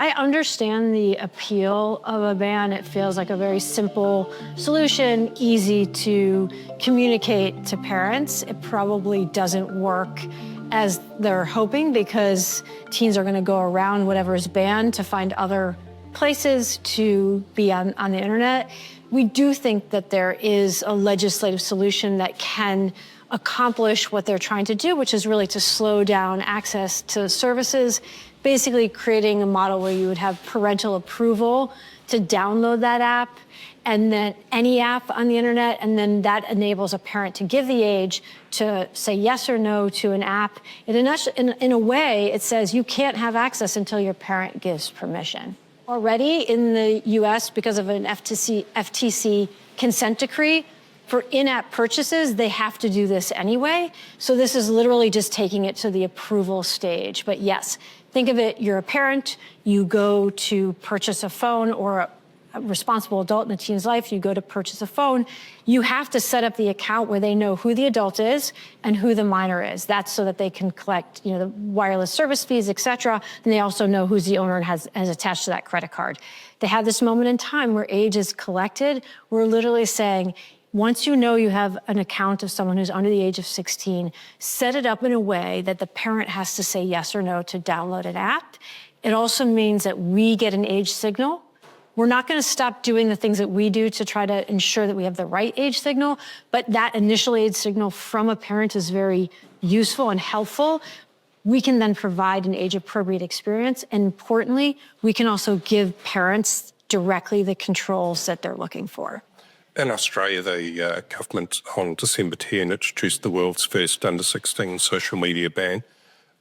I understand the appeal of a ban. It feels like a very simple solution, easy to communicate to parents. It probably doesn't work as they're hoping because teens are going to go around whatever is banned to find other places to be on the internet. We do think that there is a legislative solution that can accomplish what they're trying to do, which is really to slow down access to services, basically creating a model where you would have parental approval to download that app and then any app on the internet, and then that enables a parent to give the age to say yes or no to an app. In a way, it says you can't have access until your parent gives permission. Already in the US, because of an FTC consent decree, for in-app purchases, they have to do this anyway. So this is literally just taking it to the approval stage. But yes, think of it, you're a parent, you go to purchase a phone, or a responsible adult in a teen's life, you go to purchase a phone, you have to set up the account where they know who the adult is and who the minor is. That's so that they can collect, the wireless service fees, et cetera. And they also know who's the owner and has attached to that credit card. They have this moment in time where age is collected. We're literally saying, once you know you have an account of someone who's under the age of 16, set it up in a way that the parent has to say yes or no to download an app. It also means that we get an age signal. We're not going to stop doing the things that we do to try to ensure that we have the right age signal, but that initial age signal from a parent is very useful and helpful. We can then provide an age-appropriate experience, and importantly, we can also give parents directly the controls that they're looking for. In Australia, the government on December 10 introduced the world's first under-16 social media ban.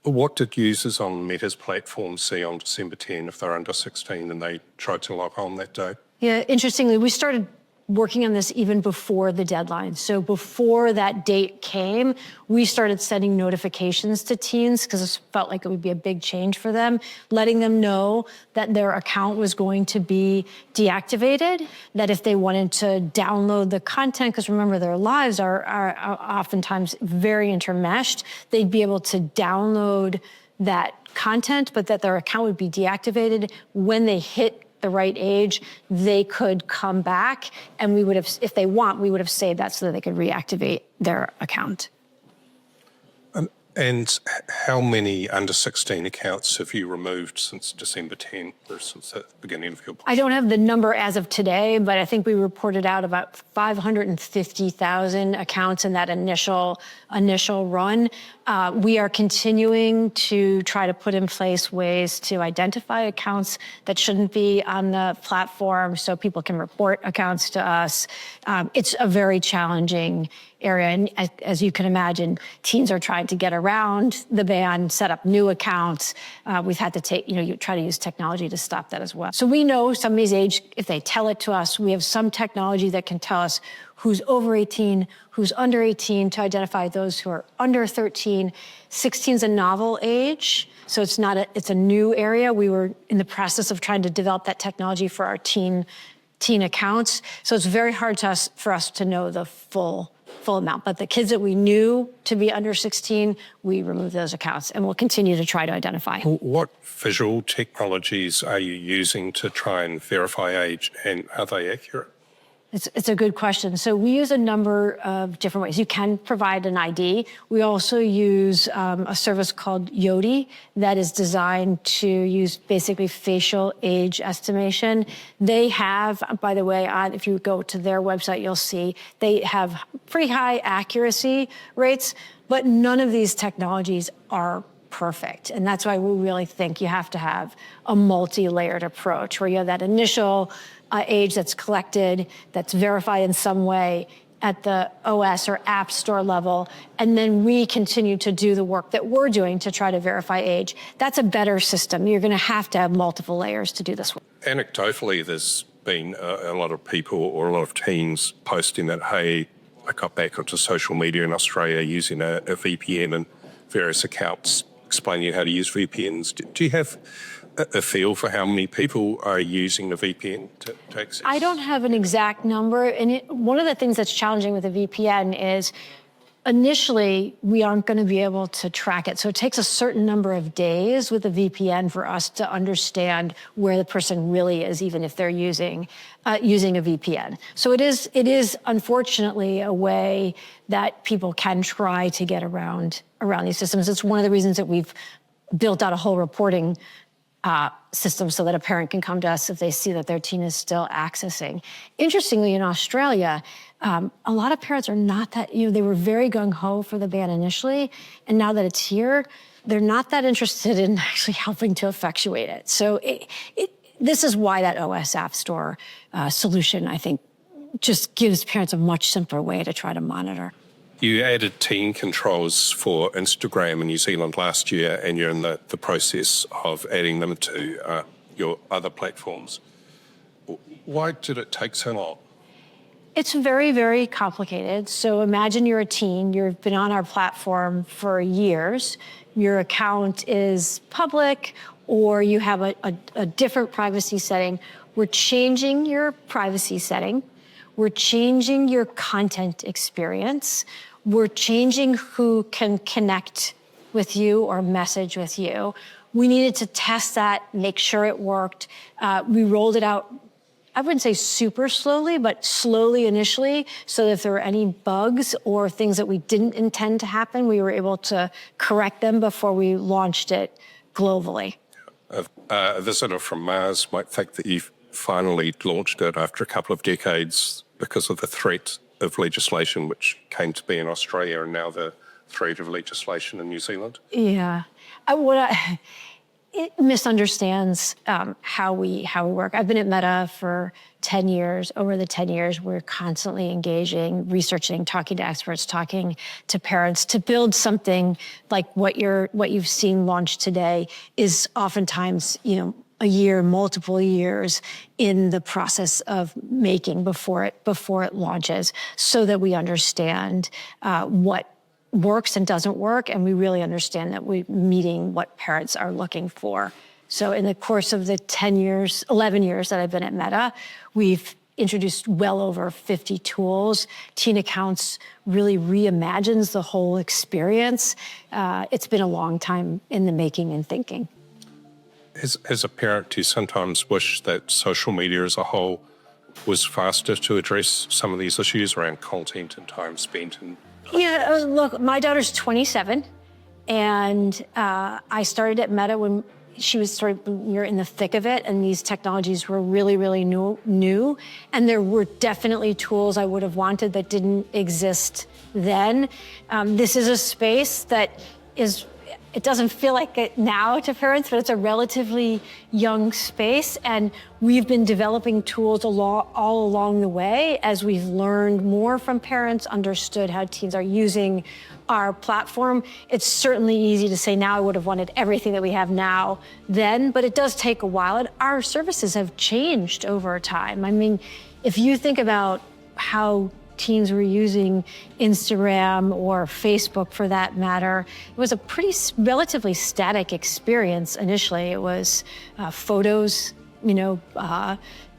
What did users on Meta's platform see on December 10 if they're under 16 and they tried to log on that day? Yeah, interestingly, we started working on this even before the deadline. So before that date came, we started sending notifications to teens because it felt like it would be a big change for them, letting them know that their account was going to be deactivated, that if they wanted to download the content, because remember, their lives are oftentimes very intermeshed, they'd be able to download that content, but that their account would be deactivated when they hit the right age, they could come back, and we would have, if they want, we would have saved that so that they could reactivate their account. And how many under 16 accounts have you removed since December 10, or since the beginning of your policy? I don't have the number as of today, but I think we reported out about 550,000 accounts in that initial run. We are continuing to try to put in place ways to identify accounts that shouldn't be on the platform so people can report accounts to us. It's a very challenging area. And as you can imagine, teens are trying to get around the ban, set up new accounts. We've had to you try to use technology to stop that as well. So we know somebody's age, if they tell it to us, we have some technology that can tell us who's over 18, who's under 18, to identify those who are under 13. 16 is a novel age, so it's a new area. We were in the process of trying to develop that technology for our teen accounts. So it's very hard for us to know the full amount. But the kids that we knew to be under 16, we removed those accounts, and we'll continue to try to identify. What visual technologies are you using to try and verify age, and are they accurate? It's a good question. So we use a number of different ways. You can provide an ID. We also use a service called Yoti that is designed to use basically facial age estimation. They have, by the way, if you go to their website, you'll see they have pretty high accuracy rates, but none of these technologies are perfect. And that's why we really think you have to have a multi-layered approach where you have that initial age that's collected, that's verified in some way at the OS or App Store level, and then we continue to do the work that we're doing to try to verify age. That's a better system. You're going to have multiple layers to do this work. Anecdotally, there's been a lot of people or a lot of teens posting that, hey, I got back onto social media in Australia using a VPN and various accounts explaining how to use VPNs. Do you have a feel for how many people are using the VPN to access? I don't have an exact number. And one of the things that's challenging with a VPN is initially, we aren't going to be able to track it. So it takes a certain number of days with a VPN for us to understand where the person really is, even if they're using a VPN. So it is unfortunately a way that people can try to get around these systems. It's one of the reasons that we've built out a whole reporting system so that a parent can come to us if they see that their teen is still accessing. Interestingly, in Australia, a lot of parents are not that, they were very gung-ho for the ban initially, and now that it's here, they're not that interested in actually helping to effectuate it. So this is why that OS App Store solution, I think, just gives parents a much simpler way to try to monitor. You added teen controls for Instagram in New Zealand last year, and you're in the process of adding them to your other platforms. Why did it take so long? It's very, very complicated. So imagine you're a teen, you've been on our platform for years, your account is public, or you have a different privacy setting. We're changing your privacy setting. We're changing your content experience. We're changing who can connect with you or message with you. We needed to test that, make sure it worked. We rolled it out, I wouldn't say super slowly, but slowly initially, so that if there were any bugs or things that we didn't intend to happen, we were able to correct them before we launched it globally. A visitor from Mars might think that you've finally launched it after a couple of decades because of the threat of legislation which came to be in Australia, and now the threat of legislation in New Zealand. Yeah, it misunderstands how we work. I've been at Meta for 10 years. Over the 10 years, we're constantly engaging, researching, talking to experts, talking to parents to build something like what you've seen launched today is oftentimes, a year, multiple years in the process of making before it launches, so that we understand what works and doesn't work, and we really understand that we're meeting what parents are looking for. So in the course of the 11 years that I've been at Meta, we've introduced well over 50 tools. Teen Accounts really reimagines the whole experience. It's been a long time in the making and thinking. As a parent, do you sometimes wish that social media as a whole was faster to address some of these issues around content and time spent? Yeah, look, my daughter's 27, and I started at Meta when we were in the thick of it, and these technologies were really, really new, and there were definitely tools I would have wanted that didn't exist then. This is a space that it doesn't feel like it now to parents, but it's a relatively young space, and we've been developing tools all along the way as we've learned more from parents, understood how teens are using our platform. It's certainly easy to say now I would have wanted everything that we have now then, but it does take a while, and our services have changed over time. I mean, if you think about how teens were using Instagram or Facebook for that matter, it was a relatively static experience initially. It was photos,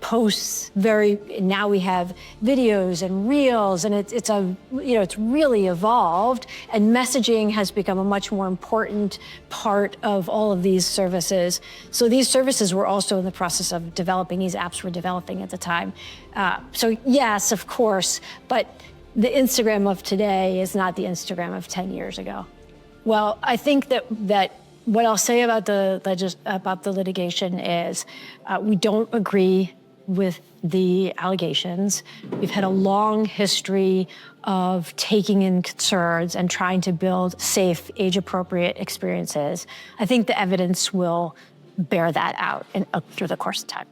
posts, now we have videos and reels, and it's really evolved, and messaging has become a much more important part of all of these services. So these services were also in the process of developing, these apps were developing at the time. So yes, of course, but the Instagram of today is not the Instagram of 10 years ago. Well, I think that what I'll say about the litigation is we don't agree with the allegations. We've had a long history of taking in concerns and trying to build safe, age-appropriate experiences. I think the evidence will bear that out through the course of time.